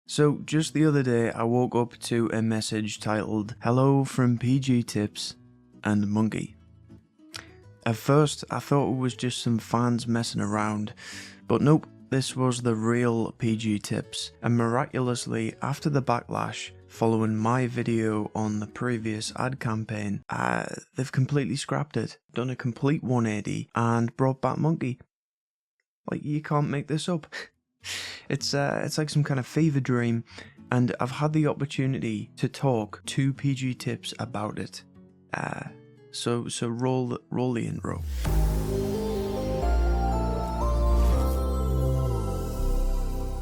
So just the other day I woke up to a message titled "Hello from PG Tips and Monkey." At first I thought it was just some fans messing around, but nope, this was the real PG Tips, and miraculously after the backlash following my video on the previous ad campaign, they've completely scrapped it, done a complete 180 and brought back Monkey. Like, you can't make this up. It's like some kind of fever dream, and I've had the opportunity to talk to PG Tips about it. So roll the intro.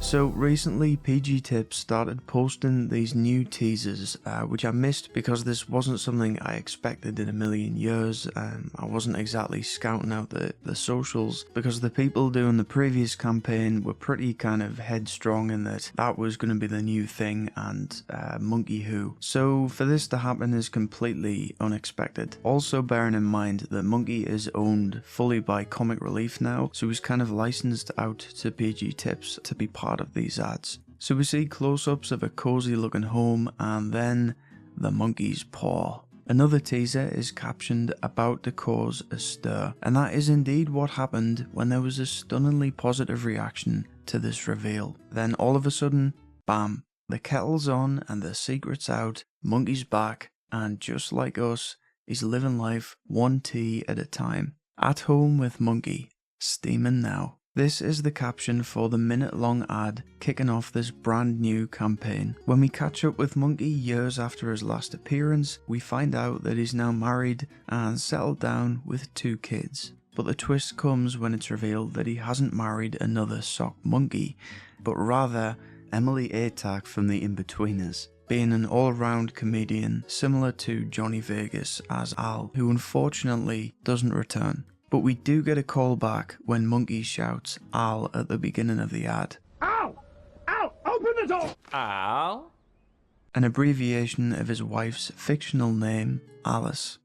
So recently PG Tips started posting these new teasers, which I missed because this wasn't something I expected in a million years. I wasn't exactly scouting out the socials because the people doing the previous campaign were pretty kind of headstrong in that was going to be the new thing, and Monkey Who. So for this to happen is completely unexpected. Also bearing in mind that Monkey is owned fully by Comic Relief now, so he's kind of licensed out to PG Tips to be part of these ads. So we see close-ups of a cozy looking home and then the monkey's paw. Another teaser is captioned "about to cause a stir," and that is indeed what happened when there was a stunningly positive reaction to this reveal. Then all of a sudden, bam, the kettle's on and the secret's out, Monkey's back, and just like us, he's living life one tea at a time. At home with Monkey, steaming now. This is the caption for the minute-long ad kicking off this brand new campaign. When we catch up with Monkey years after his last appearance, we find out that he's now married and settled down with 2 kids. But the twist comes when it's revealed that he hasn't married another sock monkey, but rather Emily Atack from the In-Betweeners, being an all-round comedian similar to Johnny Vegas as Al, who unfortunately doesn't return. But we do get a call back when Monkey shouts Al at the beginning of the ad. Al! Al! Open the door! Al? An abbreviation of his wife's fictional name, Alice.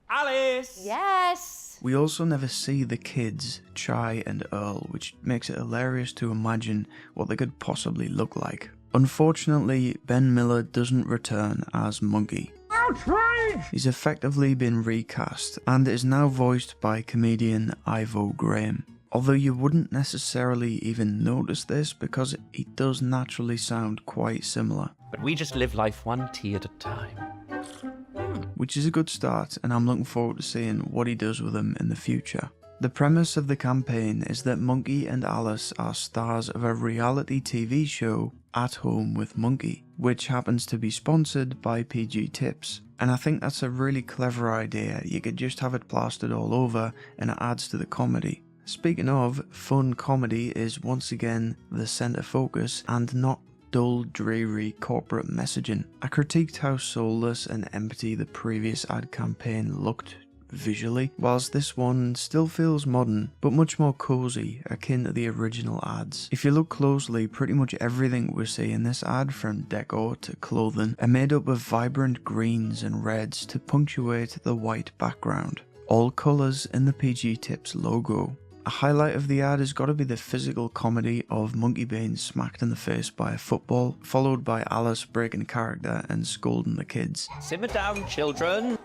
Alice! Yes! We also never see the kids, Chai and Earl, which makes it hilarious to imagine what they could possibly look like. Unfortunately, Ben Miller doesn't return as Monkey. Outrage! He's effectively been recast and is now voiced by comedian Ivo Graham. Although you wouldn't necessarily even notice this because he does naturally sound quite similar. But we just live life one tea at a time. Which is a good start, and I'm looking forward to seeing what he does with them in the future. The premise of the campaign is that Monkey and Alice are stars of a reality TV show, At Home with Monkey, which happens to be sponsored by PG Tips. And I think that's a really clever idea. You could just have it plastered all over and it adds to the comedy. Speaking of, fun comedy is once again the centre focus and not dull, dreary corporate messaging. I critiqued how soulless and empty the previous ad campaign looked visually, whilst this one still feels modern, but much more cozy, akin to the original ads. If you look closely, pretty much everything we see in this ad, from decor to clothing, are made up of vibrant greens and reds to punctuate the white background. All colours in the PG Tips logo. A highlight of the ad has got to be the physical comedy of Monkey being smacked in the face by a football, followed by Alice breaking character and scolding the kids. Simmer down, children.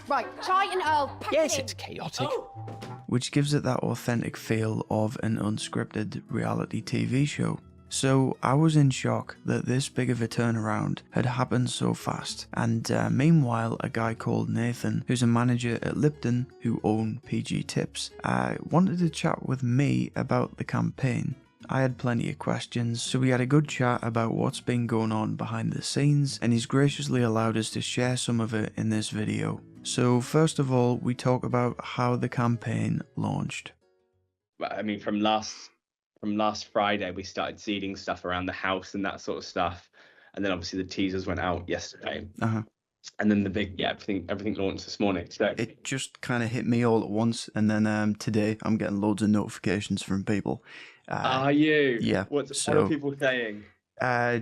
Right, Chai and Earl, pack Yes, it in. it's chaotic. Which gives it that authentic feel of an unscripted reality TV show. So I was in shock that this big of a turnaround had happened so fast, and meanwhile a guy called Nathan, who's a manager at Lipton who own PG Tips, wanted to chat with me about the campaign. I had plenty of questions, so we had a good chat about what's been going on behind the scenes, and he's graciously allowed us to share some of it in this video. So first of all, we talk about how the campaign launched. I mean, from last Friday, we started seeding stuff around the house and that sort of stuff, and then obviously the teasers went out yesterday. And then the big, everything launched this morning. So It just kind of hit me all at once, and then today I'm getting loads of notifications from people. Are you? Yeah. What are people saying? I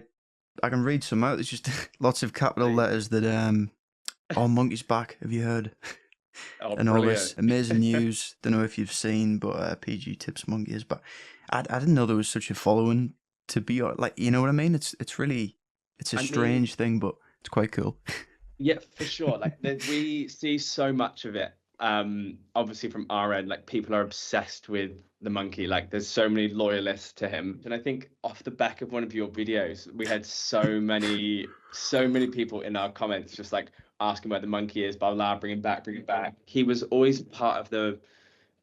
can read some out. There's just lots of capital letters that "Oh, Monkey's back. Have you heard?" Oh, and all brilliant. this amazing news. Don't know if you've seen, but PG Tips Monkey is back. I didn't know there was such a following to be like, you know what I mean? It's really a strange thing, but it's quite cool. Yeah, for sure. Like we see so much of it. Obviously from our end, like people are obsessed with the monkey. Like there's so many loyalists to him. And I think off the back of one of your videos, we had so many people in our comments just like asking where the monkey is, blah blah, bring him back, bring him back. He was always part of the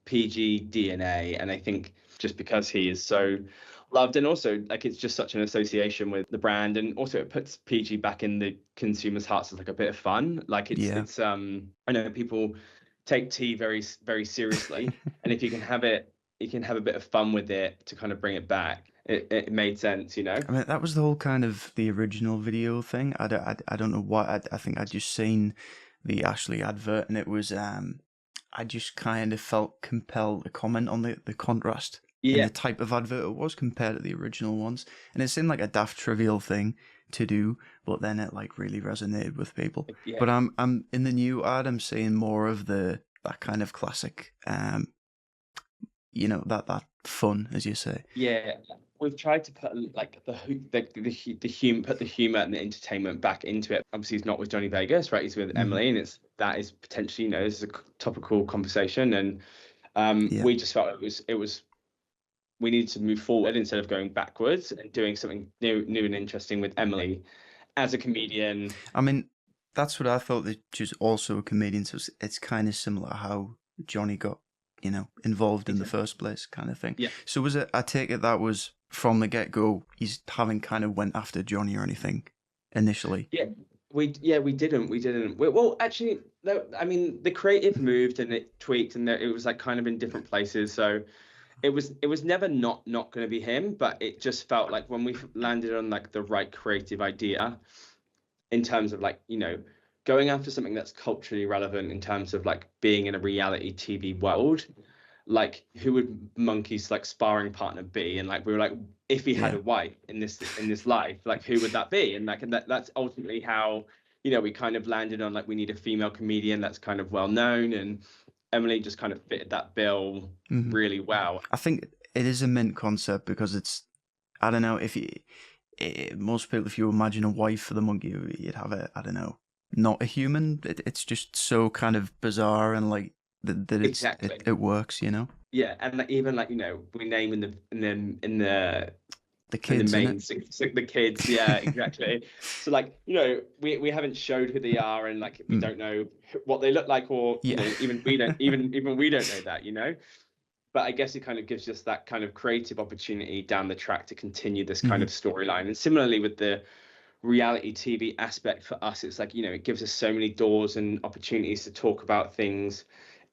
PG DNA, and I think just because he is so loved, and also like it's just such an association with the brand, and also it puts PG back in the consumers' hearts as like a bit of fun. Like it's I know people take tea very seriously, and if you can have a bit of fun with it to kind of bring it back. It made sense, you know. I mean, that was the whole kind of the original video thing. I don't know what. I think I'd just seen the Ashley advert, and it was I just kind of felt compelled to comment on the contrast in the type of advert it was compared to the original ones. And it seemed like a daft trivial thing to do, but then it like really resonated with people. Yeah. But I'm in the new ad, I'm seeing more of that kind of classic, you know, that fun, as you say. Yeah. We've tried to put like the humor and the entertainment back into it. Obviously, he's not with Johnny Vegas, right? He's with Emily, and that is potentially, you know, this is a topical conversation, and we just felt it was we needed to move forward instead of going backwards and doing something new and interesting with Emily as a comedian. I mean, that's what I thought. That she's also a comedian, so it's kind of similar how Johnny got, you know, involved in the first place, kind of thing. Yeah. So was it? I take it that was from the get-go. He's haven't kind of went after Johnny or anything initially. Yeah, we didn't. Well, actually, no. I mean, the creative moved and it tweaked, and it was like kind of in different places. So it was never not going to be him, but it just felt like when we landed on like the right creative idea, in terms of like, you know, going after something that's culturally relevant in terms of like being in a reality TV world, like who would Monkey's like sparring partner be? And like we were like, if he had a wife in this life, like who would that be? And like that's ultimately how, you know, we kind of landed on like we need a female comedian that's kind of well known, and Emily just kind of fitted that bill really well. I think it is a mint concept because it's, I don't know, if you most people, if you imagine a wife for the monkey, you'd have I don't know, not a human. It's just so kind of bizarre, and like that exactly. it works, you know. Yeah, and like, even like, you know, we name in the kids, the kids, yeah, exactly. So like, you know, we haven't showed who they are, and like we don't know what they look like, or you know, even we don't know that, you know. But I guess it kind of gives us that kind of creative opportunity down the track to continue this kind of storyline. And similarly with the reality TV aspect for us, it's like, you know, it gives us so many doors and opportunities to talk about things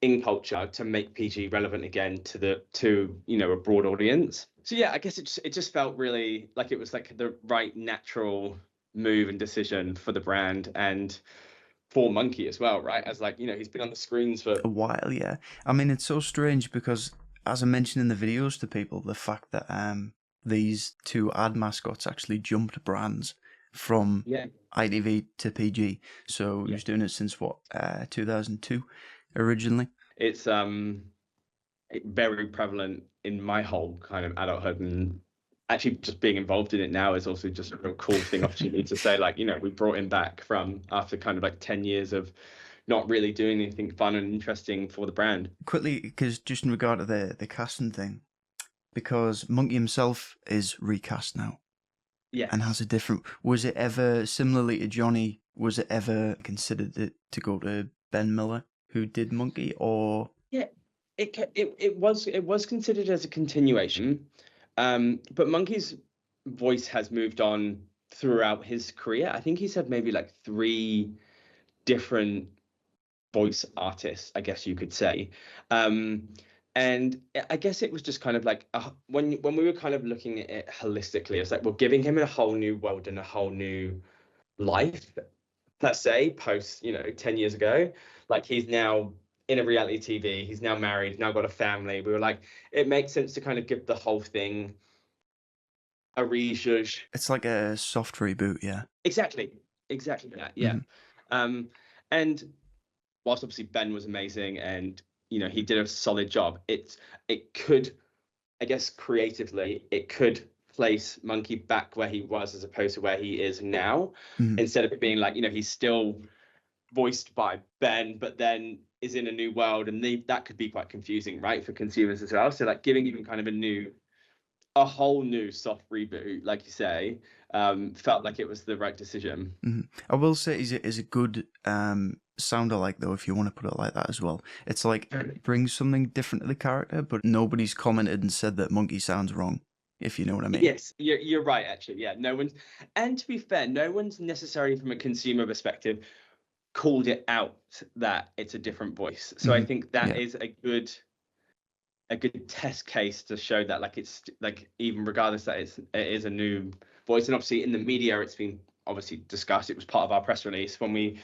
in culture to make PG relevant again to you know, a broad audience. So yeah, I guess it just felt really like it was like the right natural move and decision for the brand and for Monkey as well, right? As like, you know, he's been on the screens for a while. Yeah, I mean, it's so strange because, as I mentioned in the videos to people, the fact that these two ad mascots actually jumped brands from ITV to PG. So he was doing it since what, 2002 originally. It's very prevalent in my whole kind of adulthood, and actually just being involved in it now is also just a real cool thing, opportunity to say, like, you know, we brought him back from after kind of like 10 years of not really doing anything fun and interesting for the brand. Quickly, because just in regard to the casting thing, because Monkey himself is recast now. Yeah. And has a different, was it ever, similarly to Johnny, was it ever considered to go to Ben Miller, who did Monkey, or? Yeah, it was considered as a continuation, but Monkey's voice has moved on throughout his career. I think he's had maybe like 3 different voice artists, I guess you could say. And I guess it was just kind of like when we were kind of looking at it holistically, it's like we're giving him a whole new world and a whole new life. Let's say post, you know, 10 years ago, like he's now in a reality TV, he's now married, now got a family. We were like, it makes sense to kind of give the whole thing a rejudge. It's like a soft reboot, yeah. Exactly that, yeah. And whilst obviously Ben was amazing and, you know, he did a solid job, it could, I guess creatively, it could place Monkey back where he was as opposed to where he is now, instead of it being like, he's still voiced by Ben, but then is in a new world, and that could be quite confusing, right, for consumers as well. So like giving him kind of a whole new soft reboot, like you say, felt like it was the right decision. I will say is a good sound alike, though, if you want to put it like that as well. It's like it brings something different to the character, but nobody's commented and said that Monkey sounds wrong, if you know what I mean. Yes, you're right, actually. Yeah, no one's, and to be fair, no one's necessarily from a consumer perspective called it out that it's a different voice. So I think that is a good test case to show that like it's like, even regardless that it is a new voice. And obviously in the media it's been obviously discussed. It was part of our press release when we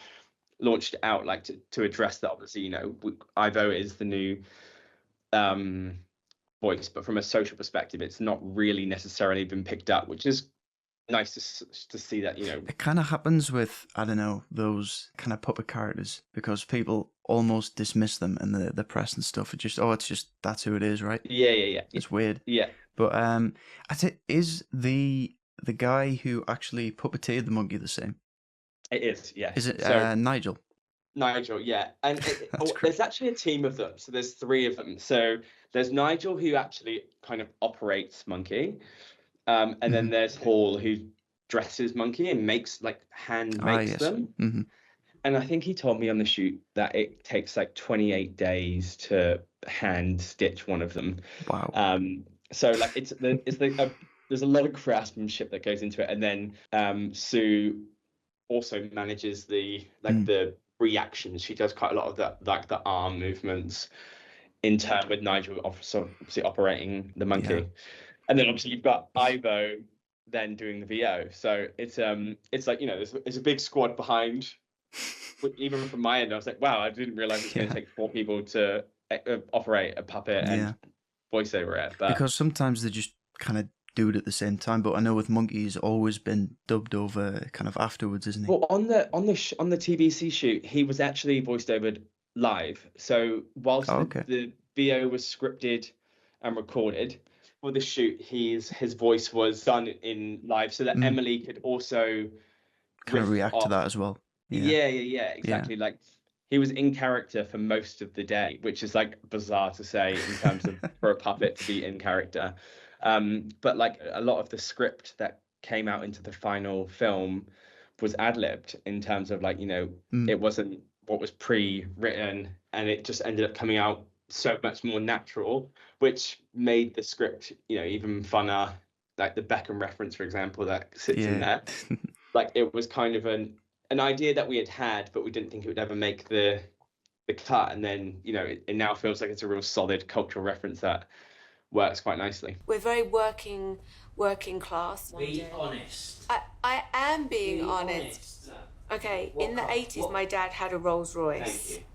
launched it out, like to address that. Obviously, Ivo is the new voice, but from a social perspective it's not really necessarily been picked up, which is nice to see that. It kind of happens with, I don't know, those kind of puppet characters, because people almost dismiss them in the press and stuff. It's just that's who it is, right? Yeah. It's weird. Yeah. But I think, is the guy who actually puppeteered the monkey the same? It is, yeah. Is it Nigel? Nigel, yeah. And there's actually a team of them. So there's 3 of them. So there's Nigel, who actually kind of operates Monkey. And then there's Hall, who dresses Monkey and makes them. And I think he told me on the shoot that it takes like 28 days to hand stitch one of them. Wow. So like there's a lot of craftsmanship that goes into it. And then Sue also manages the reactions. She does quite a lot of the arm movements in turn with Nigel obviously operating the monkey. Yeah. And then obviously you've got Ivo then doing the VO. So it's like, there's a big squad behind. Even from my end, I was like, wow, I didn't realize it's going to take 4 people to operate a puppet and voice over it. But because sometimes they just kind of do it at the same time. But I know with Monkey, he's always been dubbed over kind of afterwards, isn't he? Well, on the TBC shoot, he was actually voiced over live. So whilst the VO was scripted and recorded, for the shoot, his voice was done in live, so that Emily could also kind of react to that as well. Yeah, exactly. Yeah. Like he was in character for most of the day, which is like bizarre to say in terms of for a puppet to be in character. But like a lot of the script that came out into the final film was ad-libbed in terms of like, it wasn't what was pre-written, and it just ended up coming out so much more natural, which made the script, even funner. Like the Beckham reference, for example, that sits in there. Like it was kind of an idea that we had, but we didn't think it would ever make the cut. And then, it now feels like it's a real solid cultural reference that works quite nicely. We're very working class. Be honest. I am being honest. Okay, in the 80s, my dad had a Rolls Royce. Thank you.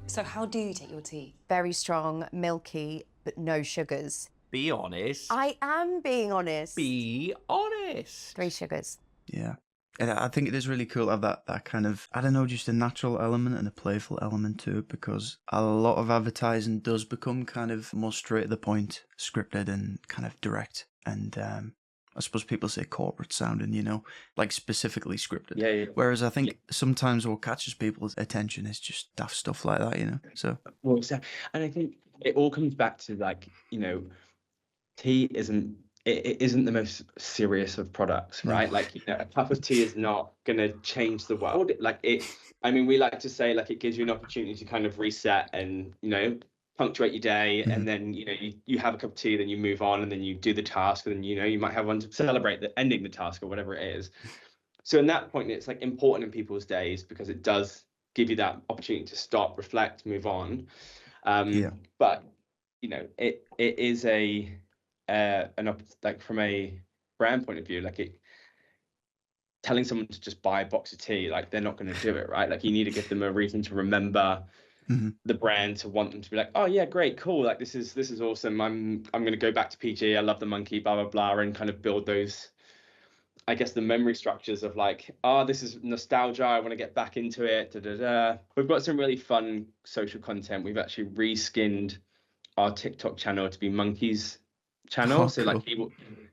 So how do you take your tea? Very strong, milky, but no sugars. Be honest. I am being honest. Be honest. 3 sugars. Yeah. And I think it is really cool to have that kind of, I don't know, just a natural element and a playful element to it, because a lot of advertising does become kind of more straight to the point, scripted and kind of direct. And I suppose people say corporate sounding, like specifically scripted. Yeah. Whereas I think sometimes what catches people's attention is just daft stuff like that, So. Well, exactly. And I think it all comes back to like, tea isn't the most serious of products, right? Like, a cup of tea is not going to change the world. Like we like to say like it gives you an opportunity to kind of reset and, punctuate your day. And then, you have a cup of tea, then you move on, and then you do the task, and then, you might have one to celebrate the ending the task or whatever it is. So in that point, it's like important in people's days because it does give you that opportunity to stop, reflect, move on. But, it is like from a brand point of view, like telling someone to just buy a box of tea, like they're not going to do it, right? Like you need to give them a reason to remember the brand, to want them to be like, oh yeah, great, cool, like this is awesome. I'm going to go back to PG. I love the monkey, blah blah blah, and kind of build those, I guess, the memory structures of like, oh, this is nostalgia. I want to get back into it. We've got some really fun social content. We've actually reskinned our TikTok channel to be Monkeys channel. Oh, So cool. like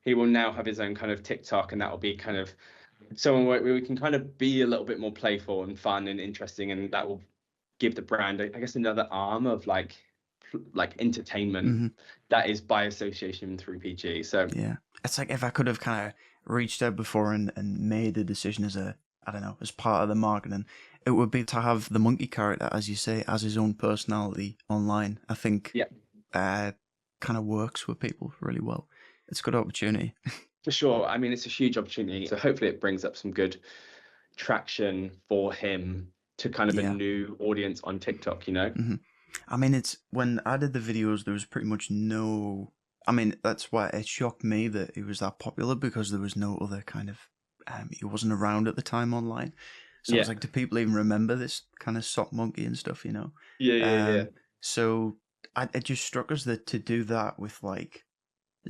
he will now have his own kind of TikTok, and that will be kind of someone where we can kind of be a little bit more playful and fun and interesting, and that will give the brand, I guess, another arm of like entertainment that is by association through PG. So yeah, it's like if I could have kind of reached out before and made a decision as a, I don't know, as part of the marketing, it would be to have the monkey character, as you say, as his own personality online. I think kind of works with people really well. It's a good opportunity. For sure. I mean, it's a huge opportunity. So hopefully it brings up some good traction for him to kind of a new audience on TikTok, you know? I mean, it's when I did the videos, there was pretty much no. I mean, that's why it shocked me that it was that popular, because there was no other kind of. He wasn't around at the time online. So I was like, do people even remember this kind of sock monkey and stuff, you know? Yeah. So it just struck us that to do that with like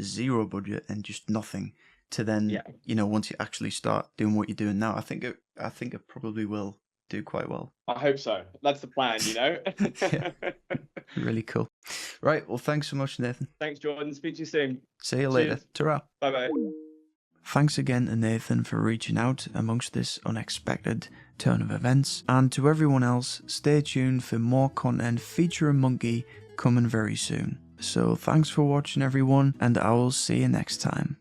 zero budget and just nothing, to then, you know, once you actually start doing what you're doing now, I think it probably will do quite well. I hope so. That's the plan, you know? Yeah. Really cool. Right, well, thanks so much, Nathan. Thanks, Jordan. Speak to you soon. See you later. Ta-ra. Bye-bye. Thanks again to Nathan for reaching out amongst this unexpected turn of events. And to everyone else, stay tuned for more content featuring Monkey coming very soon. So thanks for watching, everyone, and I will see you next time.